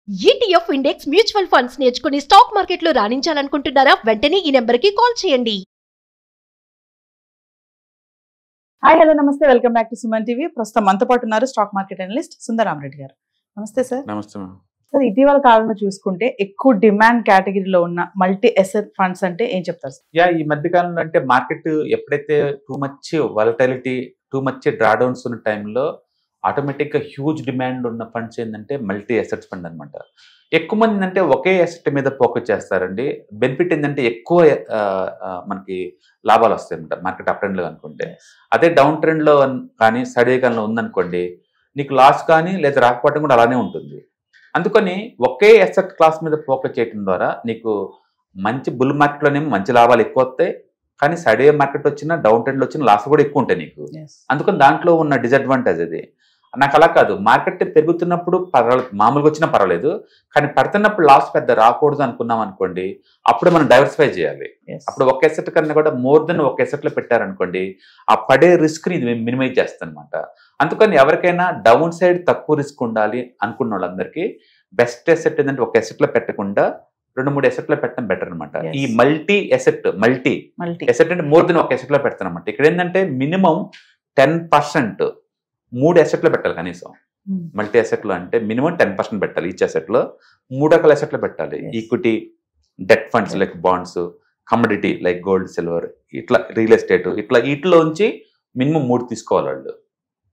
ETF index mutual funds నేర్చుకుని stock మార్కెట్లో రాణించాలనుకుంటున్నారా? వెంటనే ఈ నెంబర్కి కాల్ చేయండి. హాయ్ హలో నమస్తే, welcome back to Suman TV. ప్రస్తుతం మనతో పాటు ఉన్నారు స్టాక్ మార్కెట్ అనలిస్ట్ సుందరామరెడ్డి గారు. నమస్తే సార్. నమస్తే. సార్, ఇటీవల కాలంలో చూసుకుంటే ఎక్కువ డిమాండ్ కేటగిరీలో ఉన్న మల్టీ అసెట్ ఫండ్స్ అంటే ఏం చెప్తారు సార్? ఈ మధ్య కాలంలో అంటే మార్కెట్ ఎప్పుడైతే too much volatility, too much drawdowns ఉన్న టైంలో ఆటోమేటిక్ గా హ్యూజ్ డిమాండ్ ఉన్న ఫండ్స్ ఏంటంటే మల్టీ అసెట్స్ ఫండ్ అనమాట. ఎక్కువ మంది అంటే ఒకే అసెట్ మీద ఫోకస్ చేస్తారండి. బెనిఫిట్ ఏంటంటే ఎక్కువ మనకి లాభాలు వస్తాయి అనమాట మార్కెట్ అప్ ట్రెండ్ లో అనుకుంటే. అదే డౌన్ ట్రెండ్ లో కానీ సడే కాలంలో ఉందనుకోండి, నీకు లాస్ కానీ లేదా రాకపోవడం కూడా అలానే ఉంటుంది. అందుకని ఒకే అసెట్ క్లాస్ మీద ఫోకస్ చేయడం ద్వారా నీకు మంచి బుల్ మార్కెట్లోనేమో మంచి లాభాలు ఎక్కువ వస్తాయి, కానీ సడే మార్కెట్ వచ్చినా డౌన్ ట్రెండ్ వచ్చిన లాస్ కూడా ఎక్కువ ఉంటాయి నీకు. అందుకని దాంట్లో ఉన్న డిసడ్వాంటేజ్ అది. నాకు అలా కాదు, మార్కెట్ పెరుగుతున్నప్పుడు పర్వాలేదు, మామూలుగా వచ్చినా పర్వాలేదు, కానీ పడుతున్నప్పుడు లాస్ పెద్ద రాకూడదు అనుకున్నాం అనుకోండి, అప్పుడు మనం డైవర్సిఫై చేయాలి. అప్పుడు ఒక ఎసెట్ కన్నా కూడా మోర్ దెన్ ఒక ఎసెట్లో పెట్టారనుకోండి, ఆ పడే రిస్క్ని ఇది మినిమైజ్ చేస్తుంది అనమాట. అందుకని ఎవరికైనా డౌన్ సైడ్ తక్కువ రిస్క్ ఉండాలి అనుకున్న వాళ్ళందరికీ బెస్ట్ ఎసెట్ ఏంటంటే ఒక ఎసెట్లో పెట్టకుండా 2-3 ఎసెట్లో పెట్టడం బెటర్ అనమాట. ఈ మల్టీ ఎసెట్ అంటే మోర్ దెన్ ఒక ఎసెట్లో పెడతాను అనమాట. ఇక్కడ ఏంటంటే మినిమం 10% 3 ఎసెట్లో పెట్టాలి కనీసం. మల్టీ ఎసెట్లో అంటే మినిమం 10% పెట్టాలి. ఈచ్ ఎసెట్లో 3 రకాల ఎసెట్లో పెట్టాలి. Equity, debt funds like bonds, commodity like gold, silver, ఇట్లా రియల్ ఎస్టేట్, ఇట్లా వీటిలోంచి మినిమం 3 తీసుకోవాలి వాళ్ళు.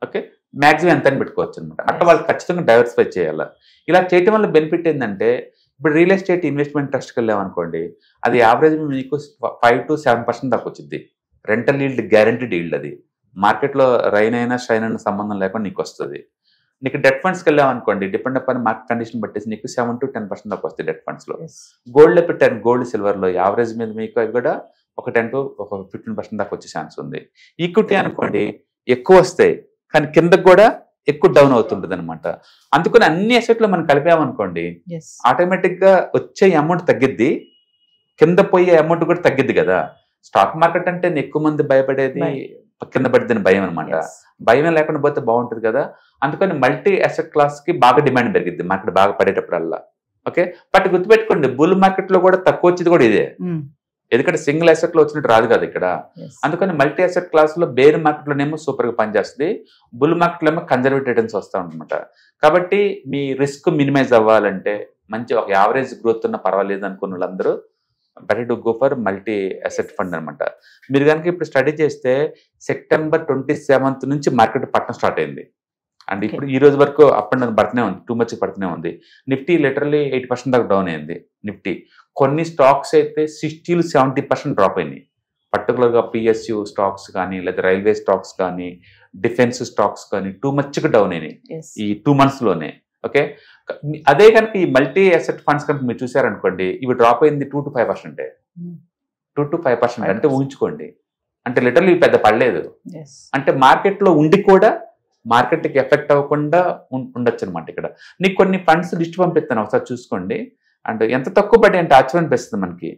ఓకే, మ్యాక్సిమం ఎంత అని పెట్టుకోవచ్చు అనమాట. అట్లా వాళ్ళు ఖచ్చితంగా డైవర్సిఫై చేయాలి. ఇలా చేయటం వల్ల బెనిఫిట్ ఏంటంటే, ఇప్పుడు రియల్ ఎస్టేట్ ఇన్వెస్ట్మెంట్ ట్రస్ట్కి వెళ్ళామనుకోండి, అది యావరేజ్ మీకు 5 to 7% దాకా వచ్చింది. Rental yield guaranteed yield. అది మార్కెట్లో రైన్ అయినా షైన్ అయినా సంబంధం లేకుండా నీకు వస్తుంది. నీకు డెట్ ఫండ్స్కి వెళ్ళామనుకోండి, డిపెండ్ అపాన్ మార్కెట్ కండిషన్ బట్టేసి నీకు 7 to 10% దాకా వస్తాయి డెట్ ఫండ్స్లో. గోల్డ్లో పెట్టాను, గోల్డ్ సిల్వర్లో యావరేజ్ మీద మీకు అవి కూడా ఒక 10 to 15% దాకా వచ్చే ఛాన్స్ ఉంది. ఈక్విటీ అనుకోండి ఎక్కువ వస్తాయి, కానీ కిందకు కూడా ఎక్కువ డౌన్ అవుతుంటుంది అనమాట. అందుకని అన్ని అసెట్లు మనం కలిపామనుకోండి, ఆటోమేటిక్ గా వచ్చే అమౌంట్ తగ్గిద్ది, కింద పోయే అమౌంట్ కూడా తగ్గిద్ది కదా. స్టాక్ మార్కెట్ అంటే ఎక్కువ మంది భయపడేది కింద పడిద్దని భయం అనమాట. భయం లేకుండా పోతే బాగుంటుంది కదా. అందుకని మల్టీ అసెట్ క్లాస్ కి బాగా డిమాండ్ పెరిగిద్ది మార్కెట్ బాగా పడేటప్పుడల్లా. ఓకే, బట్ గుర్తుపెట్టుకోండి, బుల్ మార్కెట్ లో కూడా తక్కువ వచ్చేది కూడా ఇదే. ఎందుకంటే సింగిల్ అసెట్ లో వచ్చినట్టు రాదు కదా ఇక్కడ. అందుకని మల్టీ అసెట్ క్లాస్ లో బేర్ మార్కెట్ లోనేమో సూపర్ గా పనిచేస్తుంది, బుల్ మార్కెట్ లో ఏమో కన్జర్వేటివ్ రిటర్న్స్ వస్తూ ఉంటన్నమాట. కాబట్టి మీ రిస్క్ మినిమైజ్ అవ్వాలంటే, మంచి ఒక యావరేజ్ గ్రోత్ ఉన్న పర్వాలేదు అనుకున్న వాళ్ళందరూ better to go for multi asset fund అనమాట. మీరు కనుక ఇప్పుడు స్టడీ చేస్తే September 27th నుంచి మార్కెట్ పట్టడం స్టార్ట్ అయింది. అండ్ ఇప్పుడు ఈ రోజు వరకు అప్ అండ్ డౌన్ పడుతూనే ఉంది, టూ మచ్ పడుతూనే ఉంది. నిఫ్టీ లిటరల్లీ 8% దాకా డౌన్ అయింది నిఫ్టీ. కొన్ని స్టాక్స్ అయితే 60 to 70% డ్రాప్ అయినాయి. పర్టికులర్గా PSU స్టాక్స్ కానీ, లేదా రైల్వే స్టాక్స్ కానీ, డిఫెన్స్ స్టాక్స్ కానీ టూ మచ్గా డౌన్ అయినాయి ఈ 2 months లోనే. ఓకే, అదే కనుక ఈ మల్టీ అసెట్ ఫండ్స్ కనుక మీరు చూసారనుకోండి, ఇవి డ్రాప్ అయింది 2 to 5%. 2 to 5% అంటే ఊహించుకోండి, అంటే లిటరల్లీ పెద్ద పడలేదు. అంటే మార్కెట్లో ఉండి కూడా మార్కెట్కి ఎఫెక్ట్ అవ్వకుండా ఉండొచ్చు అనమాట. ఇక్కడ నీకు కొన్ని ఫండ్స్ లిస్ట్ పంపిస్తాను, ఒకసారి చూసుకోండి. అండ్ ఎంత తక్కువ పడి అంటే ఆశ్చర్యం అనిపిస్తుంది మనకి.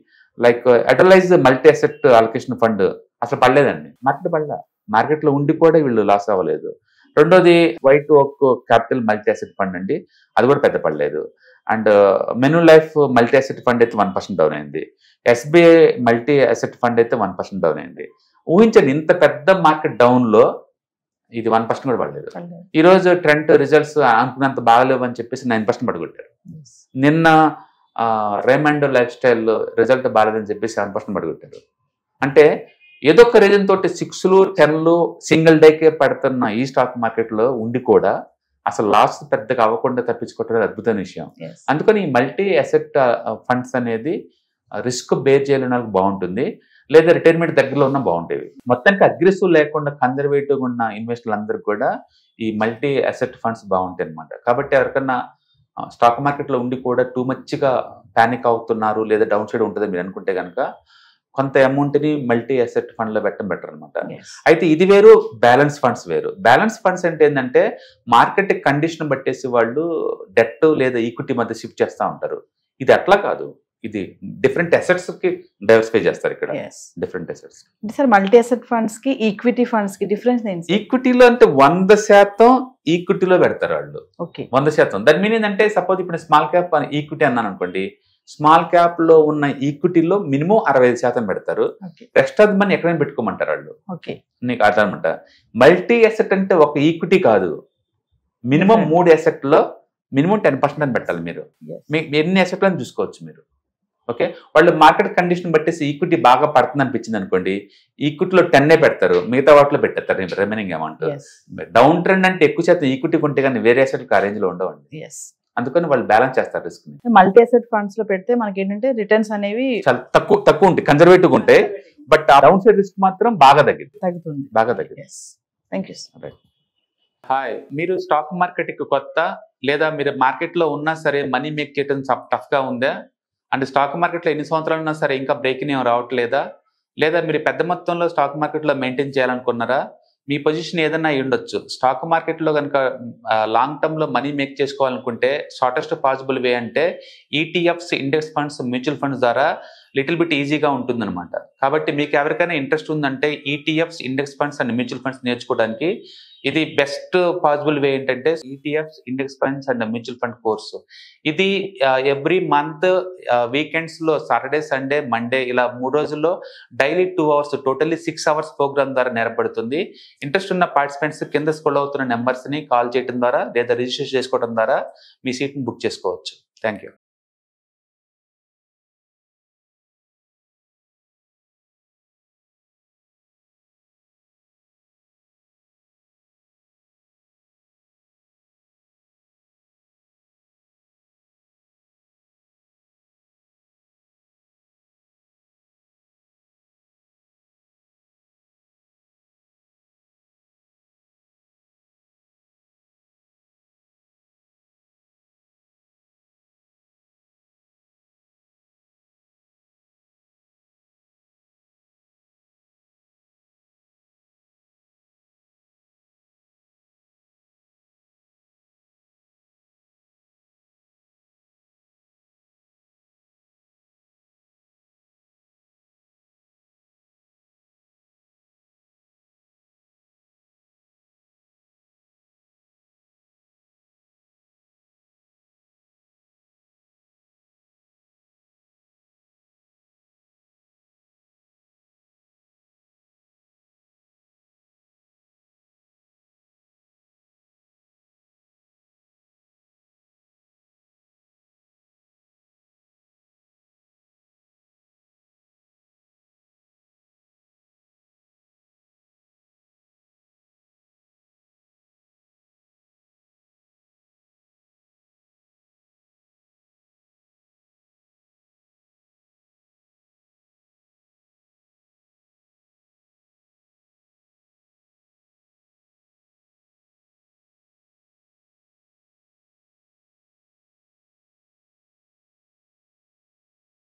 లైక్ అటలైజ్ మల్టీ అసెట్ అలొకేషన్ ఫండ్ అసలు పడలేదండి, మార్కెట్ పడలే. మార్కెట్లో ఉండి కూడా వీళ్ళు లాస్ అవ్వలేదు. రెండోది వైట్ ఓక్ క్యాపిటల్ మల్టీ అసెట్ ఫండ్ అండి, అది కూడా పెద్ద పడలేదు. And menu life multi asset fund అయితే 1% డౌన్ అయింది. SBI మల్టీ అసెట్ ఫండ్ అయితే 1% డౌన్ అయింది. ఊహించండి, ఇంత పెద్ద మార్కెట్ డౌన్ లో ఇది 1% కూడా పడలేదు. ఈ రోజు ట్రెండ్ రిజల్ట్స్ అనుకున్నంత బాగలేవు అని చెప్పేసి 9% పడగొట్టారు. నిన్న రేమండ్ లైఫ్ స్టైల్ రిజల్ట్ బాగాలేదని చెప్పేసి 7% పడగొట్టారు. అంటే ఏదో ఒక రీజన్ తోటి 6లు 10లు సింగిల్ డేకే పడుతున్న ఈ స్టాక్ మార్కెట్ లో ఉండి కూడా అసలు లాస్ పెద్దగా అవ్వకుండా తప్పించుకోవటం అద్భుతమైన విషయం. అందుకని ఈ మల్టీ అసెట్ ఫండ్స్ అనేది రిస్క్ బేర్ చేయడం బాగుంటుంది, లేదా రిటైర్మెంట్ దగ్గరలో ఉన్న బాగుంటేవి. మొత్తానికి అగ్రెసివ్ లేకుండా కన్జర్వేటివ్ ఉన్న ఇన్వెస్టర్లందరికీ కూడా ఈ మల్టీ అసెట్ ఫండ్స్ బాగుంటాయి అనమాట. కాబట్టి ఎవరికన్నా స్టాక్ మార్కెట్లో ఉండి కూడా టూ మచ్గా ప్యానిక్ అవుతున్నారు, లేదా డౌన్ సైడ్ ఉంటుంది మీరు అనుకుంటే కనుక కొంత అమౌంట్ని మల్టీ అసెట్ ఫండ్లో పెట్టడం బెటర్ అనమాట. అయితే ఇది వేరు, బ్యాలెన్స్ ఫండ్స్ వేరు. బ్యాలెన్స్ ఫండ్స్ అంటే ఏంటంటే మార్కెట్ కండిషన్ బట్టేసి వాళ్ళు డెట్ లేదా ఈక్విటీ మధ్య షిఫ్ట్ చేస్తూ ఉంటారు. ఇది అట్లా కాదు, ఇది డిఫరెంట్ అసెట్స్ కి డైవర్సిఫై చేస్తారు ఇక్కడ. Different assets sir, multi asset funds కి ఈక్విటీ ఫండ్స్ కి డిఫరెన్స్ ఏంటి? ఈక్విటీలో అంటే 100% ఈక్విటీలో పెడతారు వాళ్ళు ఓకే 100%. దాని మీన్ ఏంటంటే సపోజ్ ఇప్పుడు స్మాల్ క్యాప్ ఈక్విటీ అన్నాను అనుకోండి, స్మాల్ క్యాప్ లో ఉన్న ఈక్విటీలో మినిమం 65% పెడతారు. Okay rest of the money ఎక్కడైనా పెట్టుకోమంటారు వాళ్ళు. ఓకే నీకు అర్థమన్నమాట. మల్టీ అసెట్ అంటే ఒక ఈక్విటీ కాదు, మినిమం 3 asset లో మినిమం 10% అని పెట్టాలి మీరు. మీకు ఎన్ని అసెట్లు అని చూసుకోవచ్చు మీరు. ఓకే, వాళ్ళు మార్కెట్ కండిషన్ బట్టేసి ఈక్విటీ బాగా పడుతుంది అనిపించింది అనుకోండి, ఈక్విటీలో 10 పెడతారు, మిగతా వాటిలో పెట్టేస్తారు రిమైనింగ్ అమౌంట్. డౌన్ ట్రెండ్ అంటే ఎక్కువ శాతం ఈక్విటీ కొంటే కానీ వేరే అసెట్లు ఆ రేంజ్ లో ఉండవండి. అందుకని వాళ్ళు బ్యాలెన్స్ చేస్తారు రిస్క్ ని. మల్టీ అసెట్ ఫండ్స్ లో పెడితే మనకి ఏంటంటే రిటర్న్స్ అనేవి చాలా తక్కువ ఉంటాయి, కన్జర్వేటివ్ ఉంటాయి. బట్ ఆ డౌన్ సైడ్ రిస్క్ మాత్రం బాగా తగ్గుతుంది. Thank you. హాయ్, మీరు స్టాక్ మార్కెట్ కి కొత్త, లేదా మీరు మార్కెట్ లో ఉన్నా సరే మనీ మేక్ చేయడం టఫ్ గా ఉందా? అంటే స్టాక్ మార్కెట్ లో ఎన్ని సంవత్సరాలు ఉన్నా సరే ఇంకా బ్రేకింగ్ ఏం రావట్లేదా? లేదా మీరు పెద్ద మొత్తంలో స్టాక్ మార్కెట్ లో మెయింటైన్ చేయాలనుకున్నారా? మీ పొజిషన్ ఏదైనా అయి ఉండొచ్చు. స్టాక్ మార్కెట్ లో కనుక లాంగ్ టర్మ్ లో మనీ మేక్ చేసుకోవాలనుకుంటే షార్టెస్ట్ పాసిబుల్ వే అంటే ETFs, index funds, mutual funds ద్వారా లిటిల్ బిట్ ఈజీగా ఉంటుందన్నమాట. కాబట్టి మీకు ఎవరికైనా ఇంట్రెస్ట్ ఉందంటే ETFs, index funds and mutual funds నేర్చుకోవడానికి ఇది బెస్ట్ పాసిబుల్ వే ఏంటంటే ETFs, index funds and mutual fund course. ఇది ఎవ్రీ మంత్ వీకెండ్స్ లో సాటర్డే, సండే, మండే ఇలా 3 రోజుల్లో daily 2 hours, totally 6 hours programme ద్వారా నేర్పడుతుంది. ఇంట్రెస్ట్ ఉన్న పార్టిసిపెంట్స్ కింద స్క్రోల్ అవుతున్న నెంబర్స్ ని కాల్ చేయడం ద్వారా లేదా రిజిస్టర్ చేసుకోవడం ద్వారా మీ సీట్ ని బుక్ చేసుకోవచ్చు. Thank you.